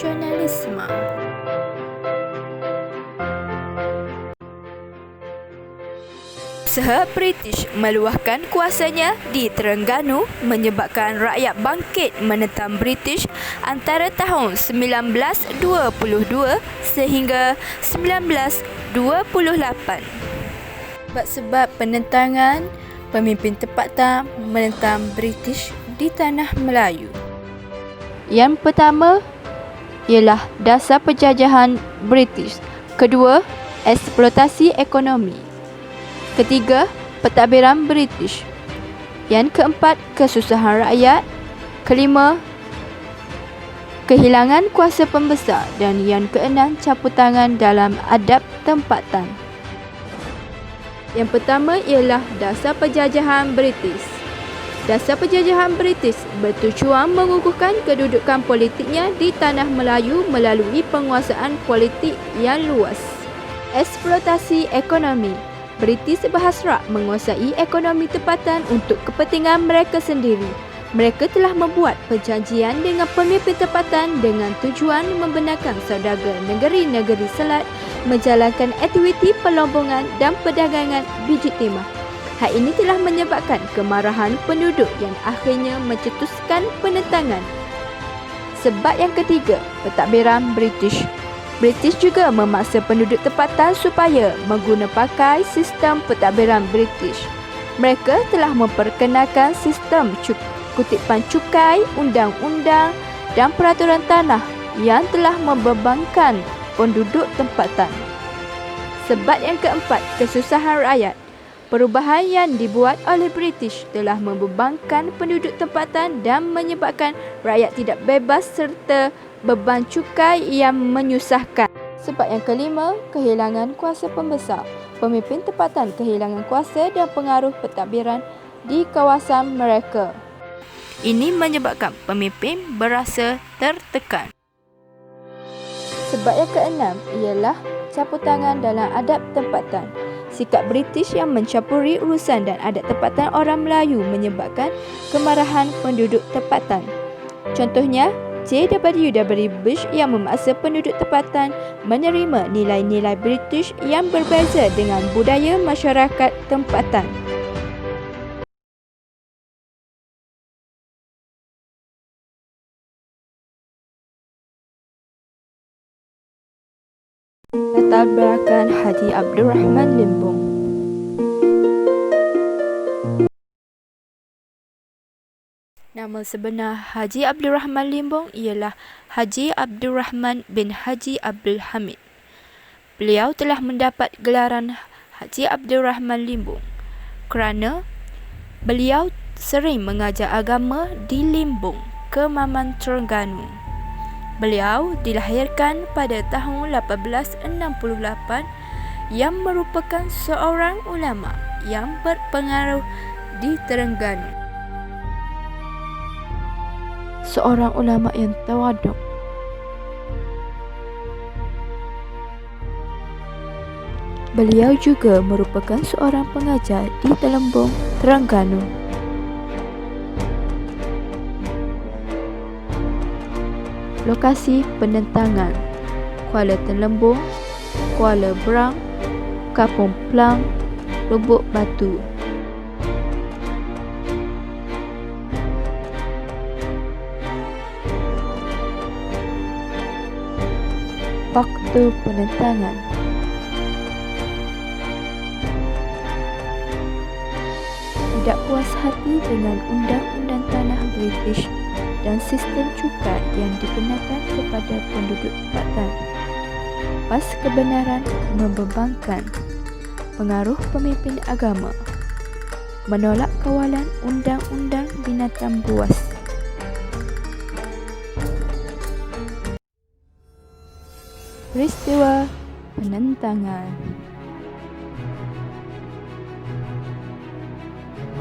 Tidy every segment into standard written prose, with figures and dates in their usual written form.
nasionalisme. Usaha British meluahkan kuasanya di Terengganu menyebabkan rakyat bangkit menentang British antara tahun 1922 sehingga 1928. Sebab penentangan pemimpin tempatan menentang British di tanah Melayu. Yang pertama ialah dasar penjajahan British. Kedua, eksploitasi ekonomi. Ketiga, pentadbiran British. Yang keempat, kesusahan rakyat. Kelima, kehilangan kuasa pembesar. Dan yang keenam, campur tangan dalam adab tempatan. Yang pertama ialah dasar penjajahan British. Dasar penjajahan British bertujuan mengukuhkan kedudukan politiknya di tanah Melayu melalui penguasaan politik yang luas. Eksploitasi ekonomi. British berhasrat menguasai ekonomi tempatan untuk kepentingan mereka sendiri. Mereka telah membuat perjanjian dengan pemimpin tempatan dengan tujuan membenarkan saudagar negeri-negeri Selat menjalankan aktiviti pelombongan dan perdagangan biji timah. Hal ini telah menyebabkan kemarahan penduduk yang akhirnya mencetuskan penentangan. Sebab yang ketiga, pentadbiran British. British juga memaksa penduduk tempatan supaya pakai sistem pentadbiran British. Mereka telah memperkenalkan sistem kutipan cukai, undang-undang dan peraturan tanah yang telah membebankan penduduk tempatan. Sebab yang keempat, kesusahan rakyat. Perubahan yang dibuat oleh British telah membebankan penduduk tempatan dan menyebabkan rakyat tidak bebas serta beban cukai yang menyusahkan. Sebab yang kelima, kehilangan kuasa pembesar. Pemimpin tempatan kehilangan kuasa dan pengaruh pentadbiran di kawasan mereka. Ini menyebabkan pemimpin berasa tertekan. Sebab yang keenam ialah campur tangan dalam adab tempatan. Sikap British yang mencampuri urusan dan adat tempatan orang Melayu menyebabkan kemarahan penduduk tempatan. Contohnya, J.W.W. Bush yang memaksa penduduk tempatan menerima nilai-nilai British yang berbeza dengan budaya masyarakat tempatan. Latar belakang Haji Abdul Rahman Limbong. Nama sebenar Haji Abdul Rahman Limbong ialah Haji Abdul Rahman bin Haji Abdul Hamid. Beliau telah mendapat gelaran Haji Abdul Rahman Limbong kerana beliau sering mengajar agama di Limbong, Kemaman, Terengganu. Beliau dilahirkan pada tahun 1868 yang merupakan seorang ulama yang berpengaruh di Terengganu. Seorang ulama yang tawaduk. Beliau juga merupakan seorang pengajar di Telembung, Terengganu. Lokasi penentangan: Kuala Telembung, Kuala Berang, Kampung Plang, Lubuk Batu. Waktu penentangan: tidak puas hati dengan undang-undang tanah British dan sistem cukai yang dikenakan kepada penduduk tempatan. Pas kebenaran membebankan pengaruh pemimpin agama, menolak kawalan undang-undang binatang buas. Peristiwa penentangan.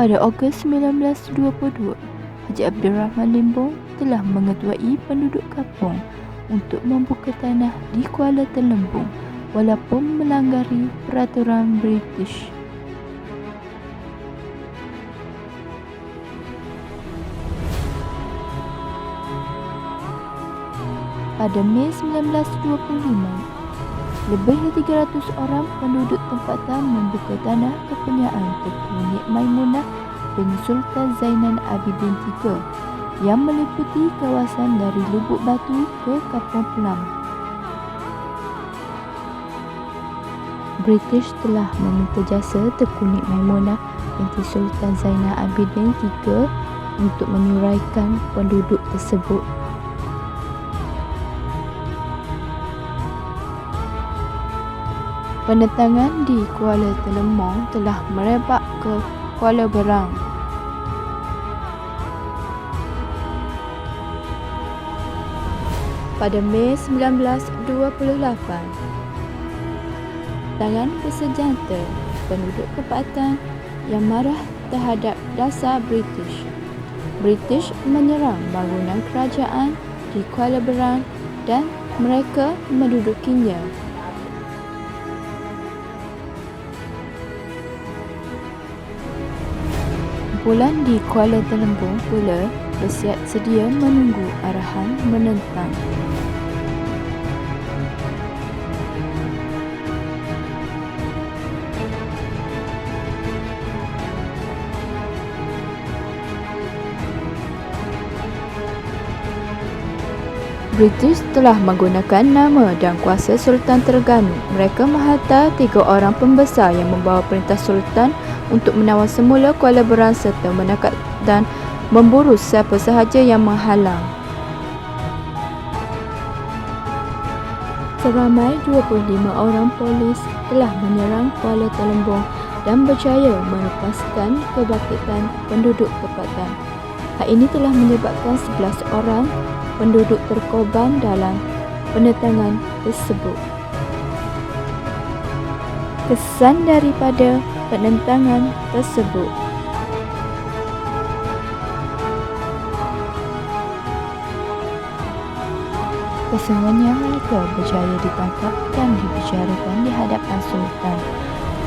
Pada Ogos 1922, Haji Abdul Rahman Limbong telah mengetuai penduduk kampung untuk membuka tanah di Kuala Telembung walaupun melanggari peraturan British. pada Mei 1925, lebih dari 300 orang penduduk tempatan membuka tanah kepunyaan Tengku Nik Maimunah bin Sultan Zainan Abidin III yang meliputi kawasan dari Lubuk Batu ke Kampung Pelam. British telah meminta jasa Tengku Nik Maimunah binti Sultan Zainal Abidin III untuk menyuraikan penduduk tersebut. Penetangan di Kuala Telembong telah merebak ke Kuala Berang. Pada Mei 1928, tangan bersenjata penduduk tempatan yang marah terhadap dasar British menyerang bangunan kerajaan di Kuala Berang dan mereka mendudukinya. Kumpulan di Kuala Telembong pula bersiap sedia menunggu arahan menentang. British telah menggunakan nama dan kuasa Sultan Terengganu. Mereka menghantar 3 orang pembesar yang membawa perintah Sultan untuk menawan semula Kuala Berang serta menangkap dan memburu siapa sahaja yang menghalang. Seramai 25 orang polis telah menyerang Kuala Telembong dan berjaya melepaskan kebangkitan penduduk tempatan. Hal ini telah menyebabkan 11 orang penduduk terkorban dalam penetangan tersebut. Kesan daripada penentangan tersebut. Kesemuanya mereka berjaya ditangkap dan dibicarakan di hadapan Sultan.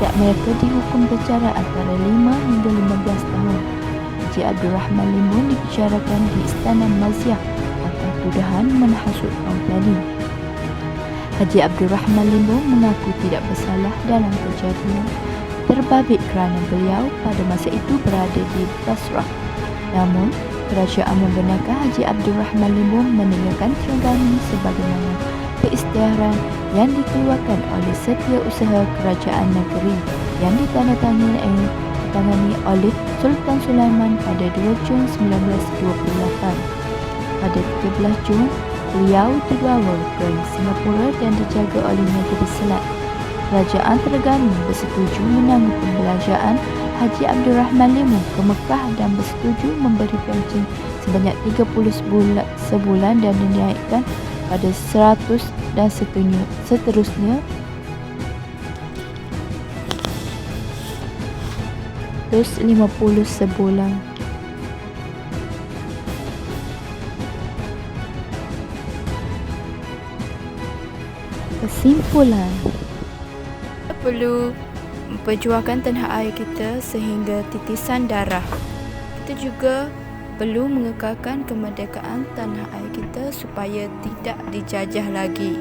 Setiap mereka dihukum penjara antara 5 hingga 15 tahun. Haji Abdul Rahman Limun dibicarakan di Istana Maziah atas tuduhan menhasut kaum tani. Haji Abdul Rahman Limun mengaku tidak bersalah dalam kejadian terbabit kerana beliau pada masa itu berada di Basrah. Namun, kerajaan membenarkan Haji Abdul Rahman Limun meninggalkan Terengganu sebagaimana peristiaran yang dikeluarkan oleh Setiausaha Kerajaan Negeri yang ditandatangani oleh Sultan Sulaiman pada 2 Jun 1928. Pada 13 Jun, beliau dibawa ke Singapura dan dijaga oleh Negeri Selat. Kerajaan Terengganu bersetuju menanggung pembelanjaan Haji Abdul Rahman Limun ke Mekah dan bersetuju memberi pencen sebanyak 30 sebulan dan dinaikkan pada 100 dan seterusnya. Terus 50 sebulan. Kesimpulan, kita perlu memperjuangkan tanah air kita sehingga titisan darah. Kita juga perlu mengekalkan kemerdekaan tanah air kita supaya tidak dijajah lagi.